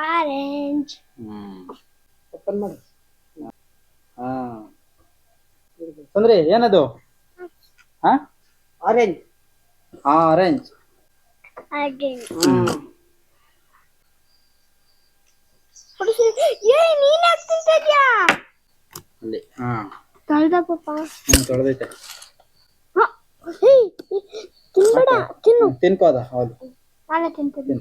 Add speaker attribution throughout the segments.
Speaker 1: Orange.
Speaker 2: Open ಮಾಡಿ. ಸಂದ್ರಿ ಏನದು? Orange. Orange.
Speaker 1: ನೀನ್ ಹಾಕ್ತಿದ್ಯಾ
Speaker 2: ಅಲ್ಲಿ?
Speaker 1: ತೊಳ್ದ ಪಾಪ.
Speaker 2: ತೊಳೆದೈತೆ.
Speaker 1: ತಿನ್ಬೇಡ, ತಿನ್ನು.
Speaker 2: ತಿನ್ಕೋ ಅದ. ಹೌದು,
Speaker 1: ನಾನೇ ತಿಂತೀನಿ.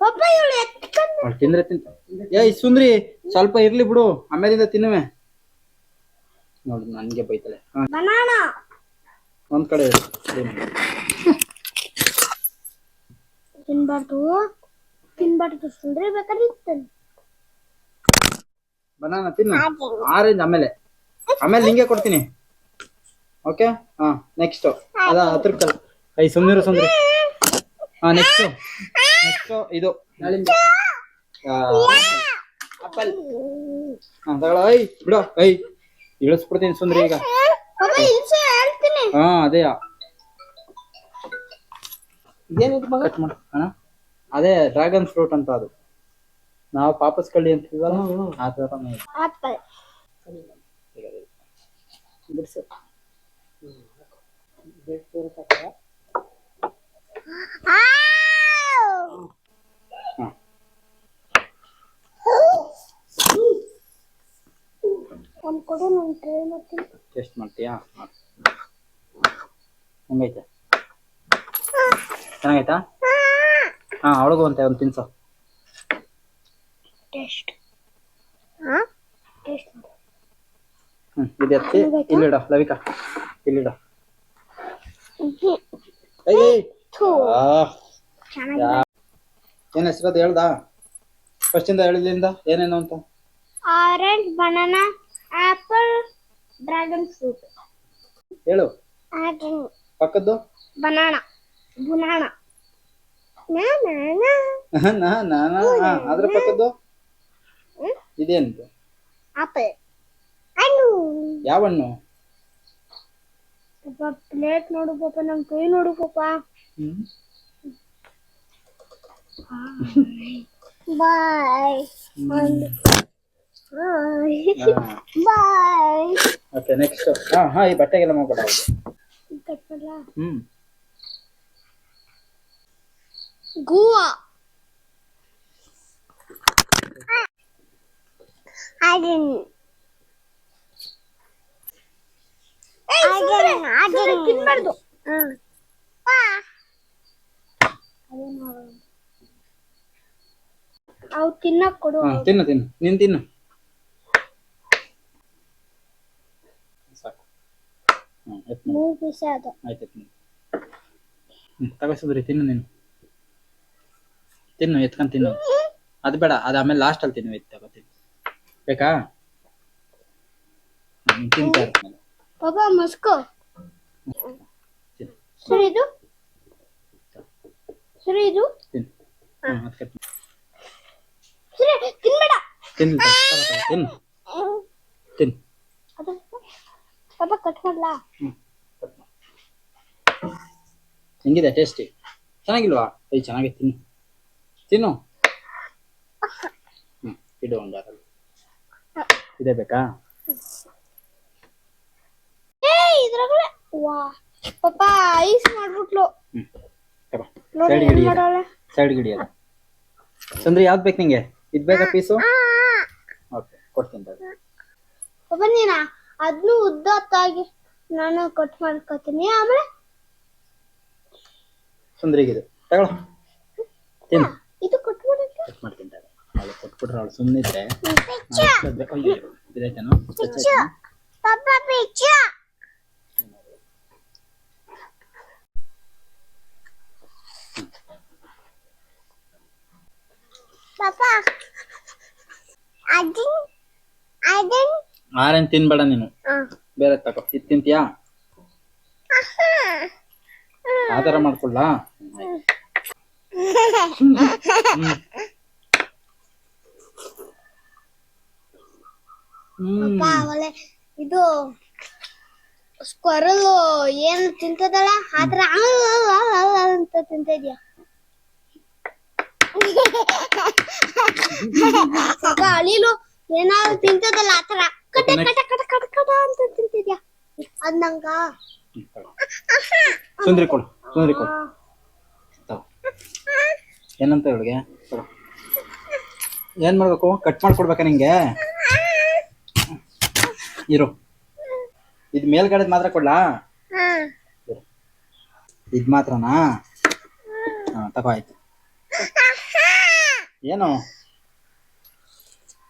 Speaker 1: ಪಾಪ
Speaker 2: ತಿಂದ್ರೆ ಏಯ್ ಸುಂದ್ರಿ, ಸ್ವಲ್ಪ ಇರ್ಲಿ ಬಿಡು, ಆಮೇಲಿಂದ ತಿನ್ನುವೆ. ನೋಡು ನನ್ಗೆ ಬೈತಾಳೆ.
Speaker 1: ಬನಾನಾ
Speaker 2: ಒಂದ್ ಕಡೆ
Speaker 1: ತಿನ್ಬಾರ್ದು ಸುಂದ್ರಿ, ಬೇಕಾದ್ರೆ
Speaker 2: ಬನಾನಾ ತಿನ್ನು. ಆರೆಂಜ್ ಆಮೇಲೆ ನಿಂಗೆ ಕೊಡ್ತೀನಿ. ಓಕೆ. ನೆಕ್ಸ್ಟ್ ಅದ ಹತ್ರಕ್ಕಲ್ಲ. ಸುಮ್ನಿರು ಸುಂದ್ರಿ. ನೆಕ್ಸ್ಟ್ ಇದು ಆಪಲ್. ತಗೊಳ. ಬಿಡು. ಇಳಿಸ್ಬಿಡ್ತೀನಿ ಸುಂದ್ರಿ ಈಗ. ಅದೇ ಕಟ್ ಮಾಡು. ಅದೇ ಡ್ರ್ಯಾಗನ್ ಫ್ರೂಟ್ ಅಂತ, ಅದು ನಾವು ಪಾಪಸ್ ಕಳ್ಳಿ ಅಂತೀವಲ್ಲ, ಆ ತರ ಬಿಡ್ಸು. ಟೇಸ್ಟ್ ಮಾಡ್ತೀಯಾ? ಹೆಂಗೈತೆ? ಚೆನ್ನಾಗೈತಾ? ಅವಳಿಗೂ ಅಂತ ಒಂದು ತಿನ್ಸು. ಇದು ಎತ್ತಿ ಇಲ್ಲಿಡ ಲವಿಕಾ, ಇಲ್ಲಿಡ. ಏನ್ ಹೆಸರದು ಹೇಳ್ದಾ? ಫಸ್ಟ್ ಇಂದ ಹೇಳಿದ್ರಿಂದ ಏನೇನು ಅಂತ.
Speaker 1: Orange, banana, apple, dragon fruit.
Speaker 2: ಹೇಳು. ಪಕ್ಕದ್ದು
Speaker 1: ಬನಾನಾ.
Speaker 2: ಅದ್ರ ಪಕ್ಕದ್ದು ಇದೇನು?
Speaker 1: ಆಪಲ್.
Speaker 2: ಯಾವ ಹಣ್ಣು?
Speaker 1: ಪ್ಲೇಟ್ ನೋಡು ಪಾಪ, ನಮ್ ಕೈ ನೋಡು ಪಾಪ. ಬಾಯ್. ಬಾಯ್.
Speaker 2: Okay, next. ಈ ಬಟ್ಟೆಗೆಲ್ಲ ಮಾಡ್ಬೇಡ.
Speaker 1: ಕಟ್ ಮಾಡ್ಲಾ? ಗೋವಾ. ತಿನ್ಬಾರ್ದು. ಅವು ತಿನ್ನಕ್ ಕೊಡು.
Speaker 2: ತಿನ್ನು ನೀನ್ ತಿನ್ನು. ಸಾಕು. ಆಯ್ತು, ತಗೋಸಿದ್ರಿ. ತಿನ್ನು ನೀನು. ತಿನ್ನು, ಎತ್ಕೊಂಡ್ ತಿನ್ನು. ಅದು ಬೇಡ, ಅದು ಆಮೇಲೆ ಲಾಸ್ಟ್ ಅಲ್ಲಿ ತಿನ್ನು. ತಗೋತೀನಿ. ಬೇಕಾ? ತಿಂತಾ ಇರ್ತೀನಿ
Speaker 1: ಪಾಪ. ಮಸ್ಕೋ. ಸರಿ ಇದು
Speaker 2: ತಿನ್ನು.
Speaker 1: ತಿನ್ಬೇಡ.
Speaker 2: ತಿನ್ನು.
Speaker 1: ಪಾಪ ಕಟ್ ಮಾಡ್ಲಾ?
Speaker 2: ಹೆಂಗಿದೆ ಟೇಸ್ಟಿ? ಚೆನ್ನಾಗಿಲ್ವಾ? ಚೆನ್ನಾಗಿ ತಿನ್ನು. ಇಡು ಒಂದಾರಲ್ಲಿ. ಇದೇ ಬೇಕಾ?
Speaker 1: ಪಾಪ ಐಸ್ ಮಾಡ್ಬಿಟ್ಲು.
Speaker 2: ಸೈಡ್ ಗಿಡಿಯಲ್ಲ. ಸಂದ್ರಿ ಯಾವ್ದು ಬೇಕು ನಿಂಗೆ? ಇದು ಬೇಕಾ ಪೀಸು? ಓಕೆ, ಕೊಡ್ತೀನಿ.
Speaker 1: ಪಾಪ ನೀನ ಅದನ್ನು ಉದ್ದಾಗಿ ನಾನು ಕಟ್ ಮಾಡ್ಕೊತೀನಿ. ಆಮೇಲೆ
Speaker 2: ಸುಂದ್ರಿಗಿದೆ ತಗೊಳ್ಳೋ. ತಿನ್ನು.
Speaker 1: ಇದು ಕಟ್
Speaker 2: ಮಾಡ್ತೀನಿ. ಅವಳು ಕೊಟ್ಬಿಟ್ರೆ ಅವಳು ಸುಮ್ಮನಿದ್ರೆ ಇದಾಯ್ತೇನೋ. ಆರೆಂಜ್ ತಿನ್ಬೇಡ ನೀನು, ಬೇರೆ ತಗೋ. ಇದು ತಿಂತೀಯಾ? ಆ ಥರ ಮಾಡ್ಕೊಳ್ಳಾ?
Speaker 1: ಪಪ್ಪ ಒಲೆ ಇದು ಸ್ಕ್ವರಲ್ ಏನ್ ತಿಂತದಲ್ಲ ಆತರ ಅಂತ ತಿಂತಿದ್ಯಾ ಪಪ್ಪ ಅಳಿಲು ಏನಾದ್ರು ತಿಂತದಲ್ಲ ಆತರ ಕಟ ಕಟ ಕಟ ಕಟ ಕಟ ಅಂತ ತಿಂತಿದ್ಯಾ ಅದ್ ನಂಗ
Speaker 2: ಸುಂದ್ರಿ ಕೊಡು ಏನಂತ ಇವಳಿಗೆ ಏನ್ ಮಾಡ್ಬೇಕು ಕಟ್ ಮಾಡ್ಕೊಡ್ಬೇಕಾ ನಿಂಗೆ ಇರು ಇದ್ ಮೇಲ್ಗಡೆದ್ ಮಾತ್ರ ಕೊಡ್ಲಾ ಇದ್ ಮಾತ್ರನಾ ತಗೋ ಆಯ್ತು ಏನು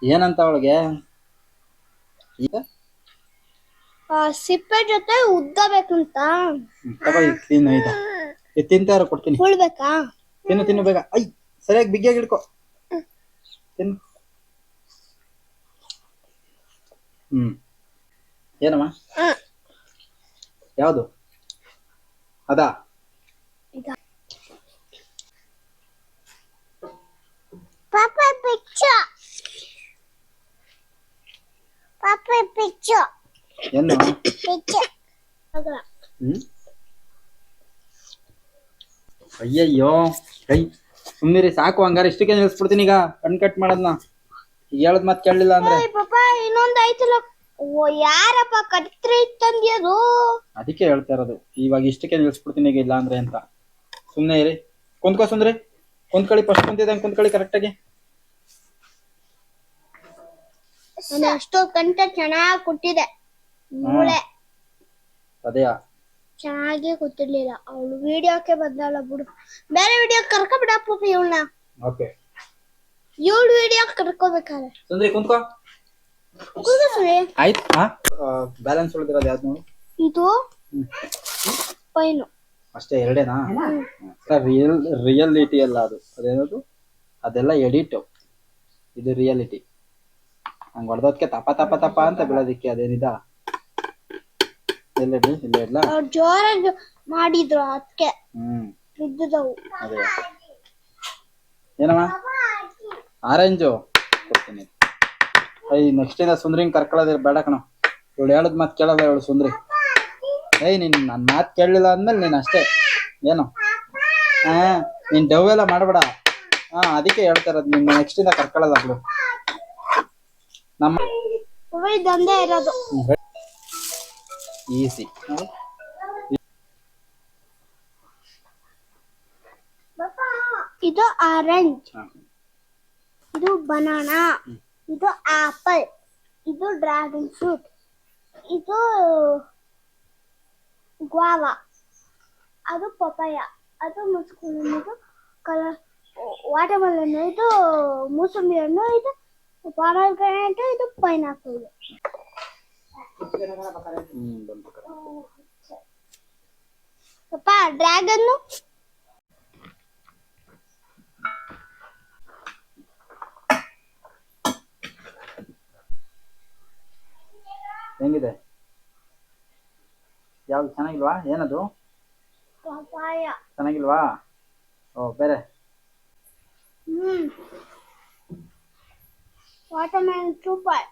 Speaker 2: ಏನಂತ ಅವಳಿಗೆ ಈಗ
Speaker 1: ಸಿಪ್ಪೆ ಜೊತೆ ಉದ್ದ ಬೇಕಂತ
Speaker 2: ತಗೋ ಈಗ ತಿನ್ನು ಇದು ತಿಂತಾರ ಕೊಡ್ತೀನಿ
Speaker 1: ಉಳ್ಬೇಕಾ
Speaker 2: ತಿನ್ನು ಬೇಗ ಐ ಸರಿಯಾಗಿ ಬಿಗಿಯಾಗಿ ಹಿಡ್ಕೊ ತಿನ್ನು ಏನಮ್ಮ ಯಾವುದು ಅದಾ
Speaker 1: ಪಾಪ ಪಿಕ್ಚರ್
Speaker 2: ಏನು ಅಯ್ಯಯ್ಯೋ ಕೈ ಸುಮ್ಮನಿರಿ ಸಾಕು ಹಂಗಾರೆ ಇಷ್ಟಕ್ಕೆ ನಿಲ್ಸ್ಬಿಡ್ತೀನಿ ಈಗ ಕಟ್ ಮಾಡೋದ್ನ ಈಗ ಹೇಳದ್ ಮಾತು ಕೇಳಲಿಲ್ಲ ಅಂದ್ರೆ
Speaker 1: ಪಾಪ ಇನ್ನೊಂದ್ ಐತಲ್ಲ ಯಾರಪ್ಪ ಕಟ್ರಿ ತಂದ್ಯದು
Speaker 2: ಅದಕ್ಕೆ ಹೇಳ್ತಾ ಇರೋದು ಇವಾಗ ಇಷ್ಟಕ್ಕೆ ನಿಲ್ಸ್ಬಿಡ್ತೀನಿ ಈಗ ಇಲ್ಲ ಅಂದ್ರೆ ಅಂತ ಸುಮ್ಮನೆ ಇರಿ ಕುಂತ್ಕೋ ಸುಂದ್ರಿ ಕುಂತ್ಕೊಳ್ಳಿ ಫಸ್ಟ್ ಕುಂತಿದ್ದಂಗೆ ಕುಂತ್ಕೊಳ್ಳಿ ಕರೆಕ್ಟಾಗಿ
Speaker 1: ಎಷ್ಟೋ ಕಂಟ ಚೆನ್ನಾಗಿ ಕೊಟ್ಟಿದೆ ಮೂಳೆ
Speaker 2: ಅದೇ
Speaker 1: ಚೆನ್ನಾಗಿ ಗೊತ್ತಿರ್ಲಿಲ್ಲ ಅವಳು ವಿಡಿಯೋಕ್ಕೆ ಬಂದಳ ಬಿಡು ಬೇರೆ ವಿಡಿಯೋ ಕರ್ಕೊಬಿಡಪ್ಪ ಇವಳನ್ನ
Speaker 2: ಓಕೆ
Speaker 1: ಇವಳು ವಿಡಿಯೋ ಕರ್ಕೋಬೇಕಾದ್ರೆ
Speaker 2: ಸುಂದ್ರಿ ಕುಂತ್ಕೋ ಆಯ್ತು ಬ್ಯಾಲೆನ್ಸ್ ಉಳಿದಿರೋದು ಯಾವ್ದು ನೋಡು
Speaker 1: ಇದು ಪೈನು
Speaker 2: ಅಷ್ಟೇ ಎರಡೇನಾ ರಿಯಾಲಿಟಿ ಅಲ್ಲ ಅದೇನದು ಅದೆಲ್ಲ ಎಡಿಟ್ ಇದು ರಿಯಾಲಿಟಿ ಹಂಗ ಹೊಡೆದೋದಕ್ಕೆ ತಪ ಅಂತ ಬೀಳೋದಿಕ್ಕೆ ಅದೇನಿದ ಇಲ್ಲ
Speaker 1: ಜೋರಾಗಿ ಮಾಡಿದ್ರು ಅದಕ್ಕೆ ಬಿದ್ದವು
Speaker 2: ಅದೇ ಏನಮ್ಮ ಆರೆಂಜು ಕೊಡ್ತೀನಿ ನೆಕ್ಸ್ಟ್ ಇಂದ ಸುಂದ್ರಿಂಗ್ ಕರ್ಕೊಳ್ಳೋದು ಬೇಡ ಕಣ ಇವಳು ಹೇಳದ್ ಮಾತು ಕೇಳಲ್ಲ ಇವಳು ಸುಂದ್ರಿ ನನ್ನ ಮಾತು ಕೇಳಲಿಲ್ಲ ಅಂದ್ಮೇಲೆ ನೀನು ಅಷ್ಟೇ ಏನು ನೀನ್ ಡವ್ ಎಲ್ಲ ಮಾಡಬೇಡ ಅದಕ್ಕೆ ಹೇಳ್ತಾ ಇರೋದು ನಿನ್ನ ನೆಕ್ಸ್ಟ್ ಇಂದ ಕರ್ಕೊಳ್ಳಲ್ಲ ಬಿಡು ನಮ್ಮ
Speaker 1: ದಂಧೆ ಇರೋದು
Speaker 2: ಈಸಿ
Speaker 1: ಇದು ಆರೆಂಜ್ ಇದು ಬನಾನಾ ಇದು ಆಪಲ್ ಇದು ಡ್ರ್ಯಾಗನ್ ಫ್ರೂಟ್ ಇದು ಗ್ವಾವಾ ಅದು ಪಪಾಯ ಅದು ಮುಸ್ಕುನ್ ಇದು ಕಲರ್ ವಾಟರ್ ಮೆಲನ್ ಇದು ಮೂಸಂಬಿ ಹಣ್ಣು ಇದು ಪಾಮಗ್ರಾನೇಟ್ ಇದು ಪೈನಾಪಲ್ ಪಪ್ಪ ಡ್ರ್ಯಾಗನ್
Speaker 2: ಹೆಂಗಿದೆ ಯಾವ್ದು ಚೆನ್ನಾಗಿಲ್ವಾ ಏನದು
Speaker 1: ಪಪಾಯ
Speaker 2: ಚೆನ್ನಾಗಿಲ್ವಾ ಓ ಬೇರೆ
Speaker 1: ವಾಟರ್ ಮೆಲನ್ ಸೂಪರ್